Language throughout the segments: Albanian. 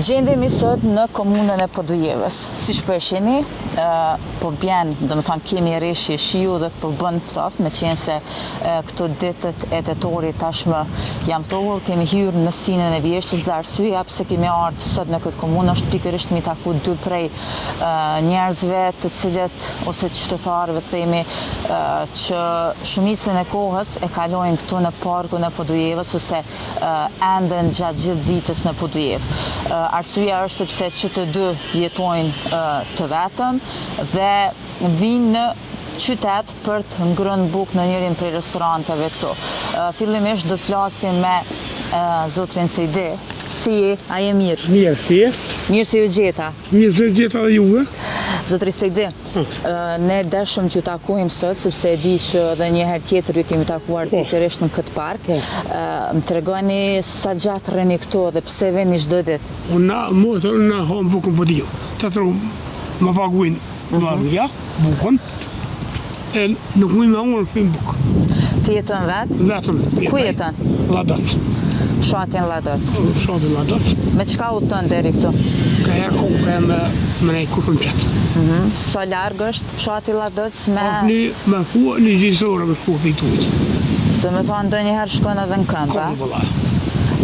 Gjendemi sot në komunën e Podujevës. Siç po e shihni, po bjen, domethënë kemi rreshje shiu dhe po bën ftoftë, meqense këto ditët e tetorit tashmë jam ftohur, kemi hyrë në sinën e vjeshtës dhe arsyeja pse kemi ardhur sot në këtë komunë është pikërisht mi taku dy prej njerëzve të cilët ose qytetarëve themi që shumicën e kohës e kalojnë këtu në parkun e Podujevës ose enden gjatë gjithë ditës në Podujevë. Arsyeja është sepse që të dy jetojnë të vetëm dhe vinë në qytet për të ngrënë bukë në njërin prej restoranteve këtu. Fillimisht do të flasim me zotrin Sejdi. Si je? A je mirë? Mirë, si je? Mirë si ju gjeta. Mirë si ju gjeta dhe juve. Zotri Sejdi, ne dëshëm t'ju takojmë sot, sepse e di që edhe një herë tjetër ju kemi takuar pikërisht në këtë park. Më tregoni sa gjatë rreni këtu dhe pse veni çdo ditë? Unë hom bukën po diu. Të më paguajnë vllazëria, bukën. E nuk më unë film bukë. Ti jeton vetë? Vetëm. Ku jeton? Lladac. Fshatin Lladac. Fshatin Lladac. Me çka udhton deri këtu? Ka herë kohë me ne kupën qetë. Sa larg është fshati Lladac me... Një gjysore me shku për i tujtë. Do me thonë ndonjëherë shkon edhe në këmbë, Kom, vëlla.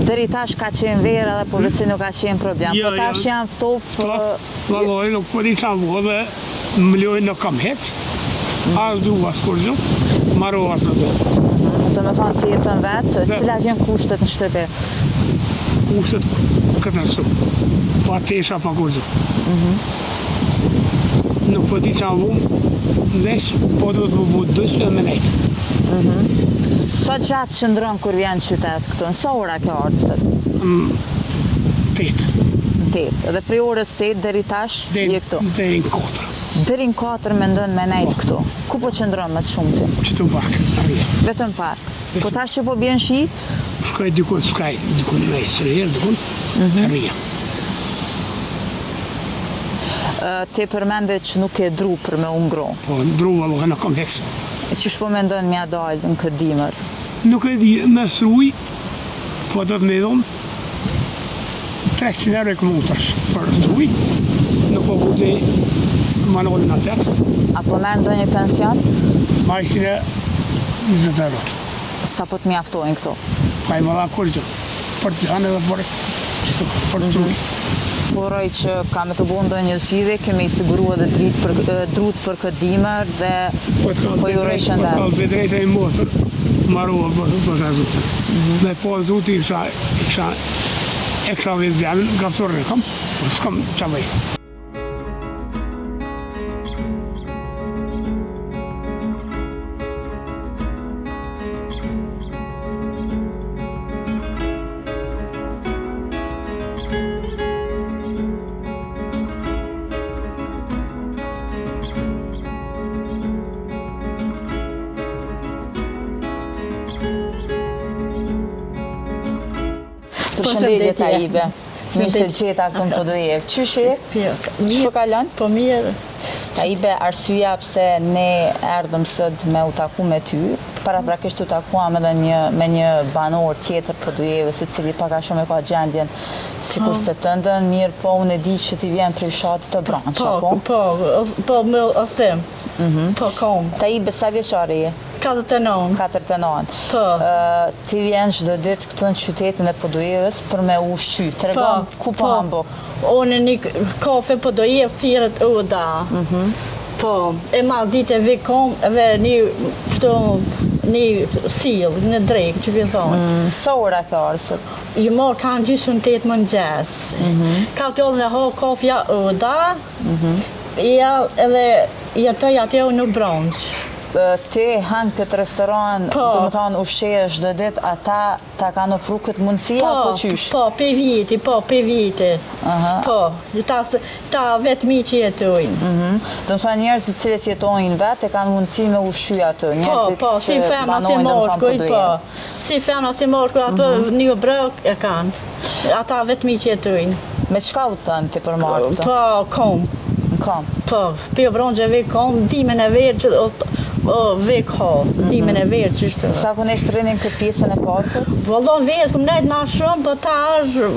Deri tash ka qenë vera dhe përvesi nuk ka qenë problem, po tash janë ftoftë... Valloj, nuk po di sa vo dhe më lojnë në kam hecë. As du as kurgjë, marro as dhe. Do me thonë ti jeton vetë, cilat janë kushtet në shtëpi? Kushtet këtë nësu, pa tesha pa kurgjë. Nuk po di sa vo, veç, po do të më bu dësë dhe me nejtë. Sa gjatë qëndron kur vjen qytet këtu? Në sa ora ke ardhur sot? 8. Në 8. Dhe prej orës 8 deri tash je këtu? Deri në 4. Deri në 4 mendon me nejt këtu. Ku po qëndron më shumë ti? Qëtu park, arje. Vetëm park. Po tash që po bjen shi? Shkaj dikun me sërjerë, dikun, arje. Ti përmendet që nuk e dru për me ngro. Po, ndru vallë, në kam hecë. E që shpo mendon mja dalë në këtë dimër? Nuk e di, me sruj, po do të me dhonë 300 euro e këmë tash për sruj, nuk po bute manolin atër. Apo merë ndonjë pension? Ma ishte 20 euro. Sa po të mjaftojnë këtu? Pa i më dha kurgjë, për të janë edhe për sruj. Uroj që ka me të bu ndonjë zgjidhje, kemi i siguru edhe drut për këtë dimër dhe po ju uroj shëndet. Po ka drejta i motër, marrua për të zutë. Dhe po zutë i kisha vetë zemën, gaftorën e kam, po s'kam qabaj. Përshëndetje Taibe. Mirë se gjeta këtu në Podujevë. Qysh je? Ç'po kalon? Po mirë. Taibe, arsyeja pse ne erdhëm sot me u taku me ty, paraprakisht u takuam edhe me një banor tjetër Podujevës, i cili pak a shumë e ka gjendjen sikur se tëndën, mirë po unë e di që ti vjen prej fshatit të Branç, apo? Po, me astem. Po, kom. Taibe, sa vjeçare je? 49. 49. Po. Ti vjen çdo ditë këtu në qytetin e Podujevës për me ushqy. Tregon ku po hambok. Unë një kafe Podujevë thirët uda. Po, e malë ditë e vi kom dhe një sill, një drejkë, që vi thonë. Sa ora ka ardhur? Ju marë kanë gjysën 8 mëngjes. Ka të ollën e ho kafja uda, edhe jetoj atje në Branç. Ti hanë këtë restoran, do më thonë ushqeje çdo ditë, ata ta kanë ofru këtë mundësia, apo qysh? Po, pe viti. Po, ta vetë mi që jetojnë. Do më thonë njerëzit cilët jetojnë vetë, e kanë mundësi me ushqy atë, Po, si femna, si moshkuj, po. Si femna, si moshkuj, ato një brëk e kanë. Ata vetë mi që jetojnë. Me çka udhton ti për marrë këtë? Po, kom. Kom? Po, për bronxhe vi kom, dimen e verë që vek ha, dimën e verë që ishte. Sa kunesht rrinin këtë pjesën e parkut? Vallon vetë, këm nejtë ma shumë, për ta është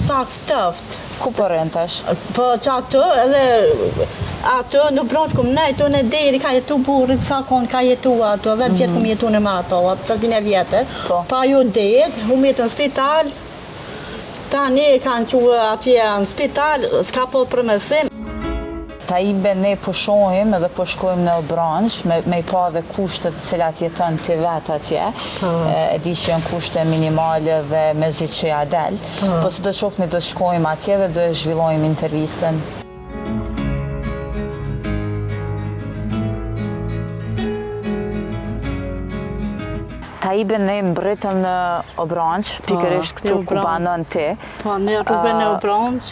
pak tëft. Ku po rrin tash? Po që atë, edhe atë në branç këm nejtë, në deri ka jetu burrit, sa konë ka jetu ato, 10 vjetë këm jetu në ma ato, atë që bine vjetë. Po. Pa ju detë, hu jetë në spital, tani kanë që atje në spital, s'ka po përmësim. Taibe ne po shohim edhe po shkojmë në branch me i pa dhe kushtet cilat jeton të vetë atje. E di që janë kushte minimale dhe mezi që ja del. Po se do shofni do shkojmë atje dhe do e zhvillojmë intervistën. Taibe ne mbretëm në Obranç, pikërisht këtu ku banon ti. Po, në rrugën e Obranç.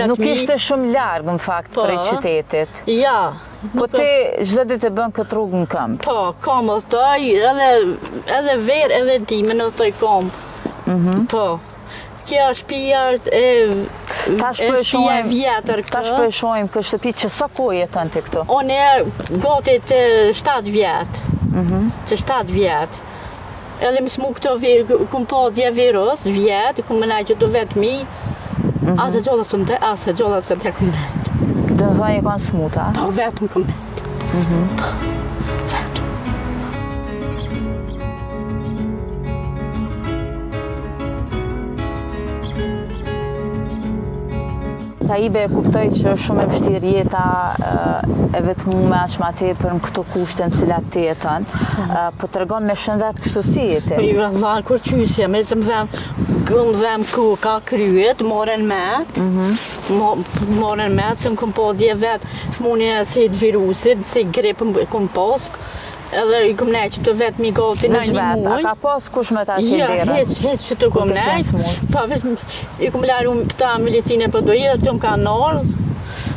Nuk ishte shumë largë në fakt prej qytetit. Ja. Po ti çdo ditë e bën këtë rrugë në këmbë. Po, kam toj, edhe verë edhe dimën në toj kam. Po. Kjo shtëpia është shtëpia vjetër këtë. Tash po e shohim këtë shtëpi që sa kohë jeton ti këtu? Unë gati të 7 vjetë. Që 7 vjetë. Edhe më smu këto verë, këm po dje virus, vjetë, këm më najtë që do vetë mi, asë gjollat së më asë gjollat së më të këm nejtë. Dhe në thaj e kanë smuta? Po, vetë më këm nejtë. Po, vetë. Taibe e kuptoj që është shumë e vështirë jeta e vetmume aq ma tepër në këto kushte në cilat ti jeton. Po tregon me shëndet kështu si jeti? Po i vëllazar kur qysje, me se më dhem koka kryet, moren met, moren met, se më këm po dje vetë, s'muni e si të virusit, si gripë këm posk, edhe i këm nejtë që të vetë mi gati në një muj. A ka pas kush me ta që i derën? Ja, heq që të këm nejtë. Pa vesh, i këm laru këta milicinë e përdojë, të më ka nërë,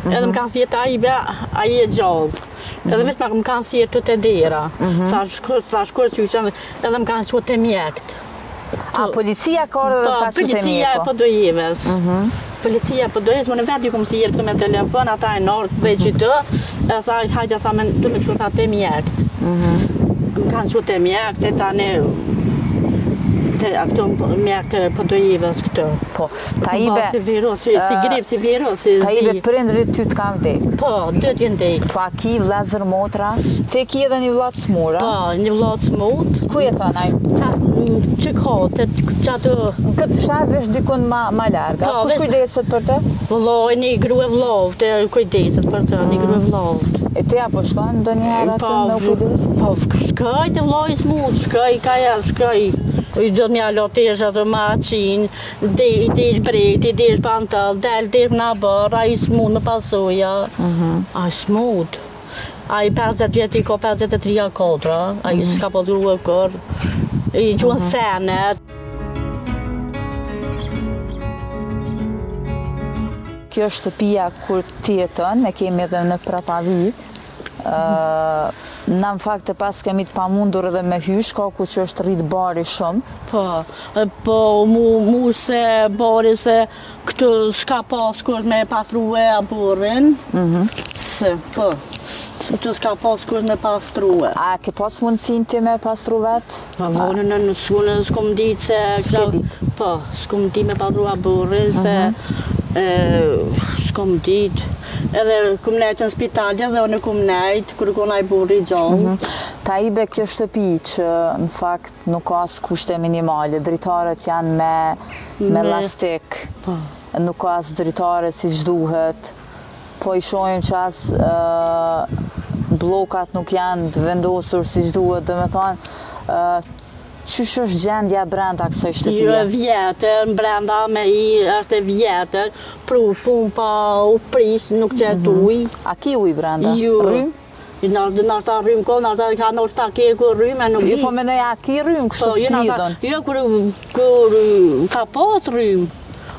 edhe më ka thjetë a i e gjallë. Edhe vesh më kanë thjetë të të dera. Sa shkërë që ishën, edhe më kanë që të mjekët. A policia ka orë dhe ka që të mjeko? Policia e përdojëves. Policia e përdojëves, më në vetë ju këm thjetë këtë me telefon, ata e nërë dhe që të, e sa hajtë sa me të me që të të mjekët. Më kanë që të mjekët, e tani këto mjekët të përdojëves këtë. Po, Taibe... Si virus, si grip, si virus. Taibe prindrit ty të kam vdek? Po, 2 t'jën vdek. Po, a ki vlezër motra? Ti ki edhe një vllatë smura? Po, një vllatë smut. Ku jeton ai? Që ka, qatë... Në këtë fshat vesh dikun ma larga. Kush kujdeset për të? Vëlloj, një grue vlovë të kujdeset për të, një grue vlovë. E ti apo shkon ndë njëherë aty me u kujdes? Po, shkaj të vlloj smut, shkaj, shkaj. I do të mja lotesht atë maqin, i desh brejt, i desh pantall, del desh në bërë, a i smut në pasoja. A i smut. A i 50 vjetë i ka 53 kodra, a i s'ka pasur e kërë. I gjuën senet. Kjo është shtëpia kur ti jeton, e kemi edhe në Prapavi. Na në fakt e pas kemi të pamundur edhe me hysh, ka ku që është rritë bari shumë. Po, mu se bari se këtë s'ka pas kur me pastruhe a burin. Se, po, këtë s'ka pas kur me pastruhe. A ke pas mundësin ti me pastru vetë? Valonë në s'kom ditë se... S'ke ditë? Po, s'kom ditë me pastruhe a burin, se s'kom ditë. Edhe këm nejtë në spital, edhe unë këm nejtë, kërë këm najtë burri gjallë. Taibe kjo shtëpi që në fakt nuk ka as kushte minimale, dritarët janë me lastik, nuk ka as dritarët si që duhet, po i shohim që as blokat nuk janë të vendosur si që duhet, dhe me thonë, qysh është gjendja brenda kësaj shtëpie? Jo e vjetër, brenda me i është e vjetër, pun pa u prish, nuk qëtë uj. A ki uj brenda? Rrym? Nërë ta rrym ko, nërë ta keku rrym, e nuk Jo, po me nëja, a ki rrym kështu t'idon? Jo, kërë ka pas rrym.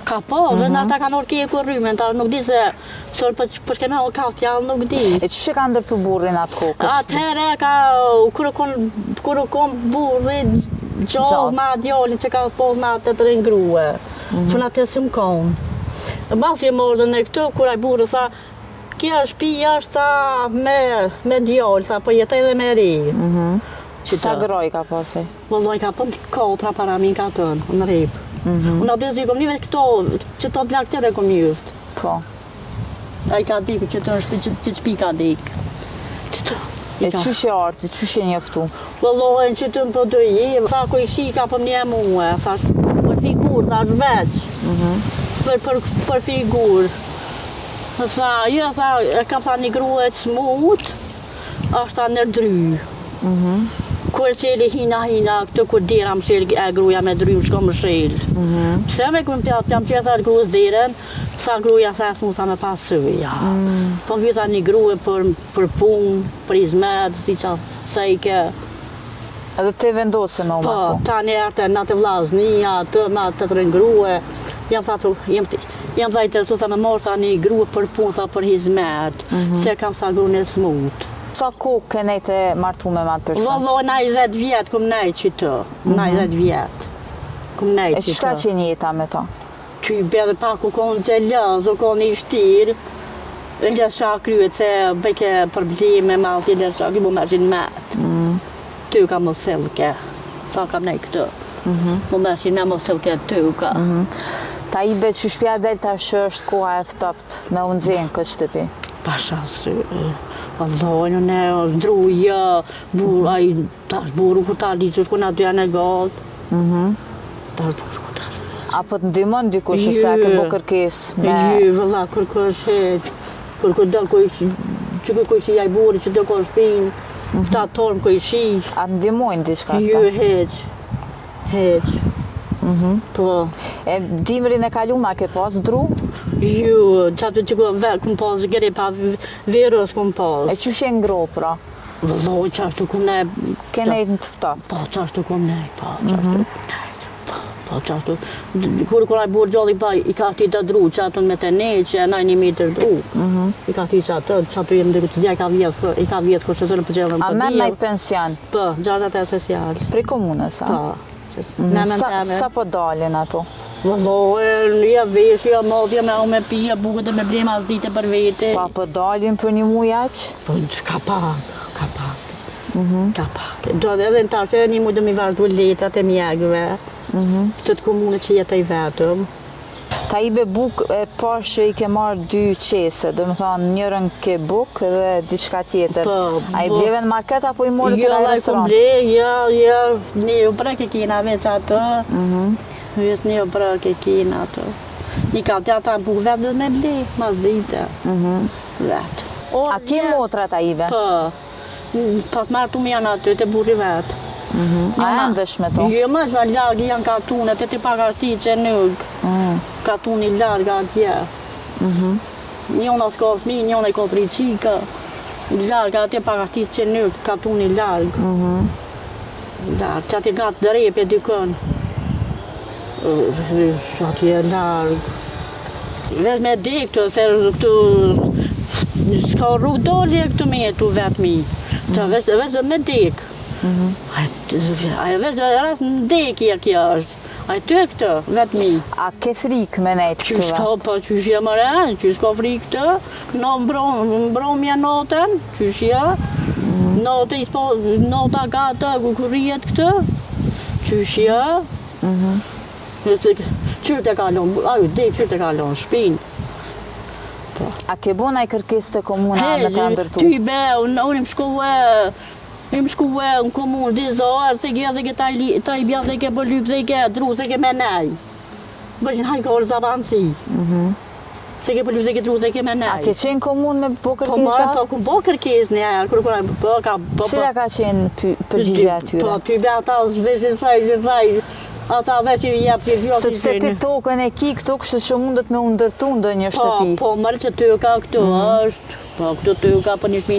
Ka pas, nërë ta ka nërë keku rrym, nuk di se, për shkeme o ka t'jallë nuk di. E që ka ndërtu burrin atë kokës? Atëhere ka, kërë kon burrin gjallë ma djallin që ka pas ma të të ringrue. Që në të së më konë. Basë je mordën e këtu, kërë a i burë sa, Kjo shtëpia është me djallë, po jetoj dhe me ri. Sa groj ka pasi? Vëlloj ka pën 4 para min ka tënë, në rip. Unë aty zi kom njëve këto, që të blak tëre kom njëft. Po. A i ka diku që të në shpi ka dik. E qysh e arti, qysh e njëftu? Vëllojnë që të më përdojë, sa ko i shika për një muë, sa për figur, sa veç. Për figur. Sa, jo, sa, kam sa një grue të smut, është sa në dry. Kur qeli hina, këtë kur dira më shel e gruja me dry, shko më shel. Pse me këmë pjam qesa të gruës diren, sa gruja sa s'mu sa me pasëja. Po më vjeta një grue për pun, për izmet, sti qa sejke. Edhe te vendose me u martu? Po, ta njerte në të vlaznia, të me të të rëngrue, jam sa interesu sa me morë sa një grue për pun, sa për izmet, se kam sa grue në smut. Sa ku kënej të martu me matë person? Vëllo, na i 10 vjetë këm nej që të. Na i 10 vjetë. Këm nej që të. E qëka që një jeta me ta? Ty bedhe pak u konë gjelëz, u konë i shtirë. Lësha kryet se bëjke përblime me alti lësha, ki bu me gjinë metë. Ty ka më selke. Sa kam nej këtë. Mu me gjinë më selke ty ka. Ta i be që shpja del tash është koha e ftoft me unëzien këtë shtëpi? Pasha së, vëllojnë në ndruja, tash buru ku ta lisu shku në dyja në galt. Tash buru ku ta lisu. Apo të ndimon dikush e sa ke bo kërkes me... Jo, vëlla, kërkës heq. Kërkës del ku ishi, që ku ishi jaj buri, që del ku shpin, këta torm ku ishi. A të ndimojnë diçka këta? Jo, heq. Heq. Po. E dimrin e kaluma ke pas dru? Jo, qatë që këm pas gëri pa virus këm pas. E qysh e ngro pra? Vëlloj, qashtu këm ne... Kenej në të ftoft? Po, qashtu këm ne, po, qashtu këm ne. Po, qashtu... Kur a i burë gjalli pa, i ka ti të dru, qatën me të ne, që e naj 1 metër dru. I ka ti qatu jem dhe këtë dja i ka vjetë kështë të zërë për gjellën për A me naj pension? Po, gjardat e social. Pri komunës, a? Po. Sa po dalin ato? Vëllojnë, ja vesh, ja modhja me au me pija, bukët e me blema as dite për vete. Pa po dalin për një muj aq? Po, ka pak. Ka pak. Do edhe në tash e një mu dhe mi vazhdu letrat e mjekëve. Këtë komune që jetaj vetëm. Ta i be buk e pash që i ke marrë 2 qese, do më thonë njërën ke buk dhe diçka tjetër. A i bleve në market apo i morë të në restorant? Jo, një u brek e kina veç ato. Vështë një u brek e kina ato. Një ka të ata buk vetë dhe me ble, mas dite. Vetë. A ki motrat a ive? Po, pas martu më janë aty të burri vetë. A e ndësh me to? Jo, ma që largë janë katunet, e të pak ashti që nuk. Katuni largë atje. Njën a s'ka fmi, njën e ka pri qika. Largë atje pak ashti që nuk, katuni largë. Largë, që ati gatë drepe dykën. Atje largë. Vesh me dek të, se këtu s'ka rrugë dolje këtu me jetu vetë mi. Vesh me dek. Ajo veç rast në dekja kja është. Ajo të e këtë, vetë mi. A ke frikë me nejtë këtë vetë? Po, qysh ja më rejnë, qysh ka frikë këtë, në mbromja notën, qysh ja. Nota gata, kukuriet këtë, qysh ja. Qyrë të kalon, ajo dekë qyrë të kalon, shpinë. A ke bo naj kërkes të komuna me të ndërtu? Ty be, unë im shkuve në komunë, dizarë, se ke ta i bjanë dhe ke për lypë, se ke dru, se ke me nej. Bëshin hajka orë zabanci. Se ke për lypë, se ke dru, se ke me nej. A ke qenë komunë me bo kërkesa? Po, ku bo kërkes një erë. Cila ka qenë përgjigja atyre? Po, ty be ata zhvej, ata veç i jep që vjo kështë sepse ti tokën e ki këtu, kështë që mundet me ndërtu ndë një shtëpi. Po, mërë që ty ka këtu është. Po, këtu ty ka për një shmi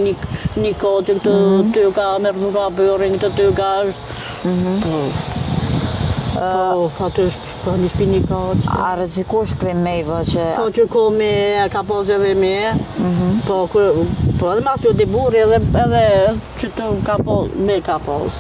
një koqë, këtu ty ka me rruga bërin, këtu ty ka është. Po, aty është për një shmi një koqë. A rrezikosh prej mejve që... Po, që ko me, ka pos edhe me. Po, edhe mas jo di burri edhe që të ka pos, me ka pos.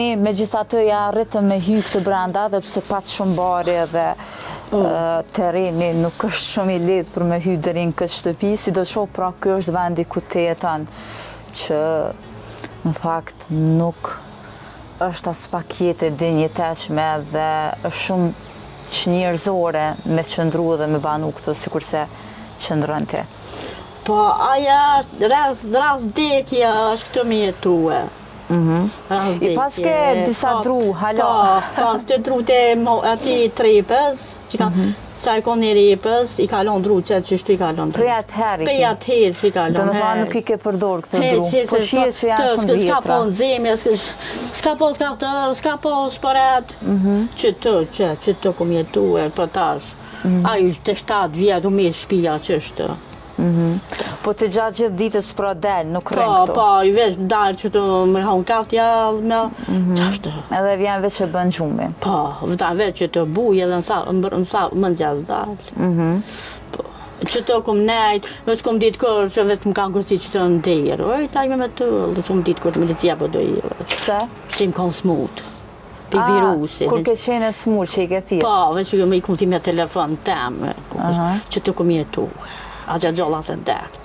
ne me gjitha të ja rritëm me hy këtë branda, dhe pse pat shumë bari dhe tereni nuk është shumë i lehtë për me hy deri në këtë shtëpi, si do të shoh pra ky është vendi ku te jeton, që në fakt nuk është as pak jetë e dinjitetshme dhe është shumë çnjerëzore me qëndru dhe me banu këtë sikurse qëndron ti. Po, aja ras dekja është këtë me jetue. I pas ke disa dru, hala. Po, këtë dru të ati trepës, që kanë sa i konë një repës, i kalon dru që qështu i kalon dru. Prej atëherë Prej atëherë që i kalon. Do me thonë nuk i ke përdor këtë dru, po shihet që janë shumë vjetra. Ska po në zemje, ska po skaftër, ska po shpëret. Që të kom jetue, për tash. Ajo të 7 vjetë u me shpia qështu. Po të gjatë gjithë ditës pra del, nuk rrin këtu. Po, i veç dalë që të më rëhon kaftja me qashtë. Edhe vjen veç e bën gjumin. Po, veç që të buj edhe nësa më nëzjas dalë. Që të kom nejt, veç kom ditë kërë që veç më kanë kërsti që të ndërë. Oj, tajme me të, dhe që më ditë kërë të milicia për dojë. Pse? Si më kom smut. Për virusit. Kur ke qene smur që i ke thirë? Po, veç që me i kom ti me telefon temë, që të kom jetu. A gjatë gjalla se ndekt.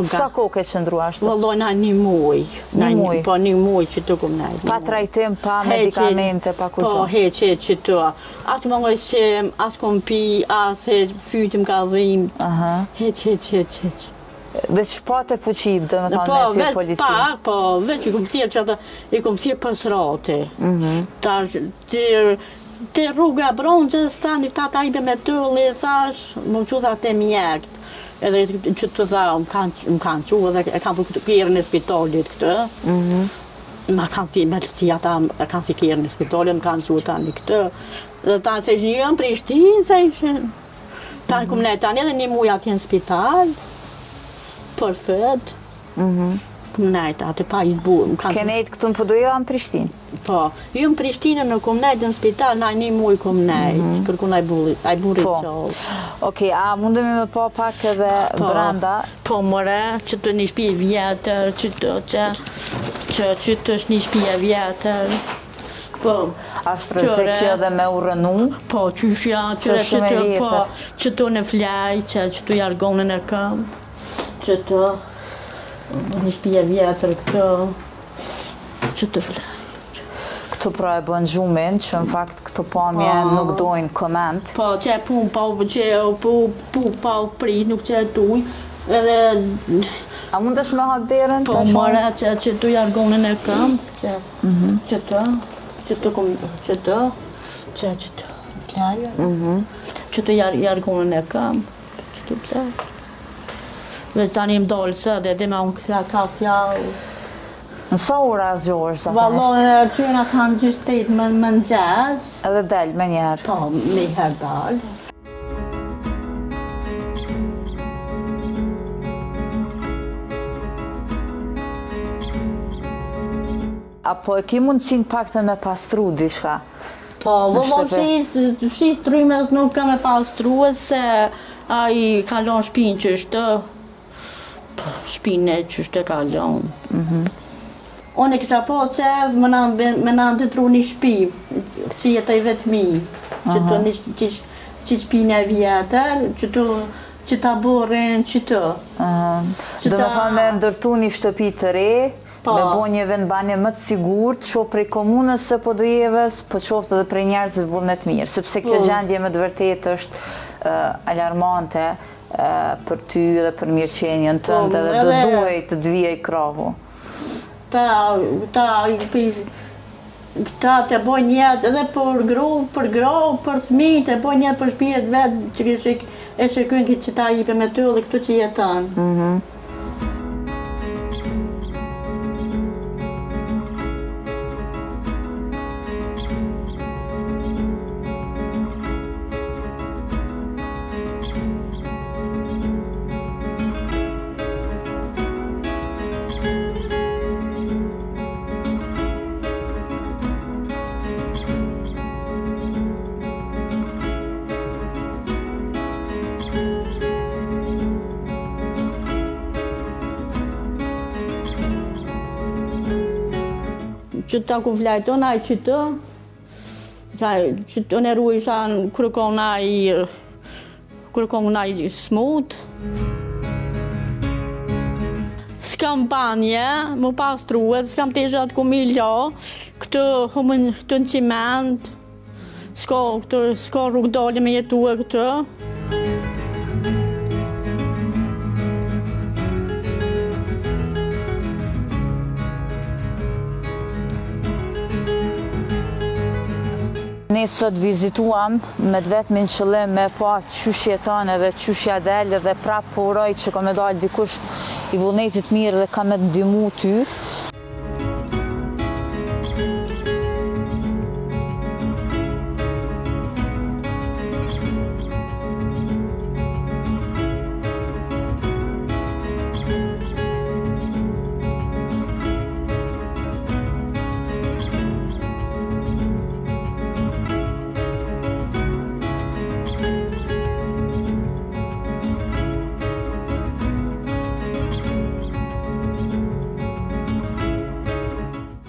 Sa ko ke qëndru ashtu? Vëlloj na një muj. Një muj? Po, një muj që të kom nejt. Pa trajtim, pa medikamente, pa kusho? Po, heq që të. Atë më ngoj shem, atë kom pi, asë heq, fytim ka dhim. Heq. Dhe që pa të fuqib, dhe me thonë me thirë policia? Po, veç i kom thirë që atë, i kom thirë për srate. Të rruga bronxës, ta një fta ta ibe me tëllë, thash, më që tha të mjekt. Edhe që të tha, më kanë që, edhe e kanë për kjerë në spitalit këtë. Ma kanë ti me të ata, e kanë si kjerë në spitalit, më kanë që ta një këtë. Dhe ta në thejshë një në Prishtinë, thejshë. Ta në këmë nejtë tani edhe një muj atje në spital, për fëtë. Këmë nejtë atë pa izburë. Ke nejtë këtu në Podujeva në Prishtinë? Po, ju në Prishtinë në këmë nejtë në spital, na një muj këmë nejtë, kërku na i burri qolë. Oke, a mundemi me pa pak edhe branda? Po, more, që të një shpije vjetër, që të është një shpije vjetër. Po. Ashtë rëzë kjo dhe me u rënu? Po, qyshja, që të në flaj, që të jargonën e kam, që të një shpije vjetër këto, që të flaj. Këtu pra e bën gjumin, që në fakt këtu pamje nuk dojnë koment. Po, që e pun pa u prit, nuk që e tuj, edhe... A mund është me hap derën? Po, more, që të jargonën e kam, që të, që të jargonën e kam, që të flaj. Dhe tani më dolë së dhe dhe me unë kësra ka fjallë. Në sa ora zgjorë sa thashtë? Vallon, qyna kanë gjystet më në gjez. Edhe del me njerë? Po, me herë dalë. Apo e ki mundësin pak të me pastru diçka? Po, vëllon shis trymes nuk ka me pastru, se a i kalon shpinë që shtë. Shpinë e që shtë kalon. Unë e kisha po që me në të tru një shpi, që jetaj vetëmi, që të një shpinë e vjetër, që ta borën që të. Do me thonë me ndërtu një shtëpi të re, me bo një vendbanje më të sigurt, qo prej komunës së Podujevës, po qoftë edhe prej njerëzve vullnet mirë, sepse kjo gjendje me të vërtet është alarmante për ty dhe për mirëqenjen tënde dhe do duhej të të vijej krahu. Ta të boj njetë edhe për gru, për thmi, të boj njetë për shpijet vetë, që e shikujnë këtë që ta jipe me të dhe këtu që jetan. që ta ku flajton ai qytë. Që në ruisha kërkon ai smut. S'kam banje, më pastruhet, s'kam të gjatë ku mi la, këtë në ciment, s'ka rrugë dalje me jetu e këtë. Ne sot vizituam me vetëm qëllim me pa qysh jeton edhe qysh ja del dhe prap po uroj që ka me dalë dikush i vullnetit mirë dhe ka me ndihmu ty.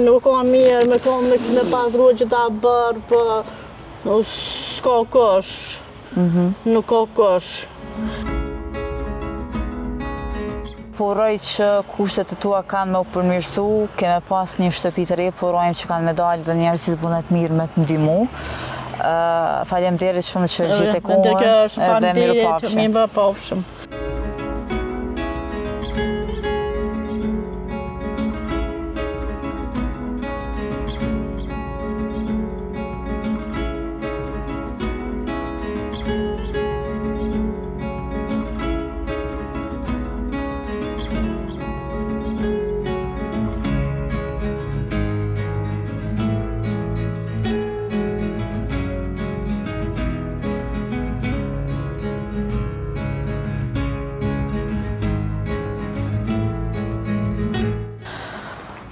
Nuk ka mirë me pasru që ta bërë, për s'ka kosh. Nuk ka kosh. Po uroj që kushtet e tua kanë me u përmirësu, keme pas një shtëpi të re, po urojmë që kanë me dalë dhe njerëzit vullnet mirë me të ndihmu. Faleminderit shumë që gjithë e kohën edhe mirupafshim.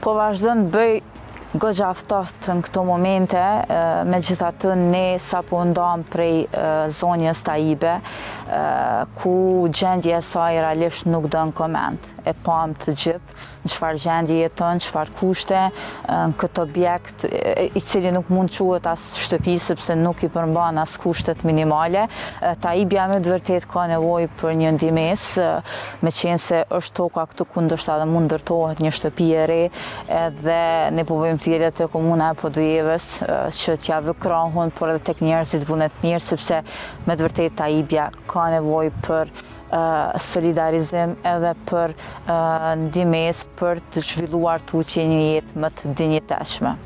Po vazhdon bëj goxha ftohtë në këto momente, megjithatë ne sapo ndam prej zonjës Taibe, ku gjendja e saj realisht nuk don koment. E pam të gjithë në çfarë gjendje jeton, çfarë kushte në këtë objekt, i cili nuk mund quhet as shtëpi sepse nuk i përmban as kushtet minimale. Taibja me të vërtet ka nevojë për një ndihmës, meqense se është toka këtu ku ndoshta edhe mund ndërtohet një shtëpi e re, edhe ne po bëjmë thirrje te komuna e Podujevës që t'ja vë krahun, por edhe tek njerëzit vullnet mirë, sepse me të vërtet Taibja ka nevojë për solidarizim edhe për ndihmës për të zhvilluar tutje një jetë më të dinjitetshme.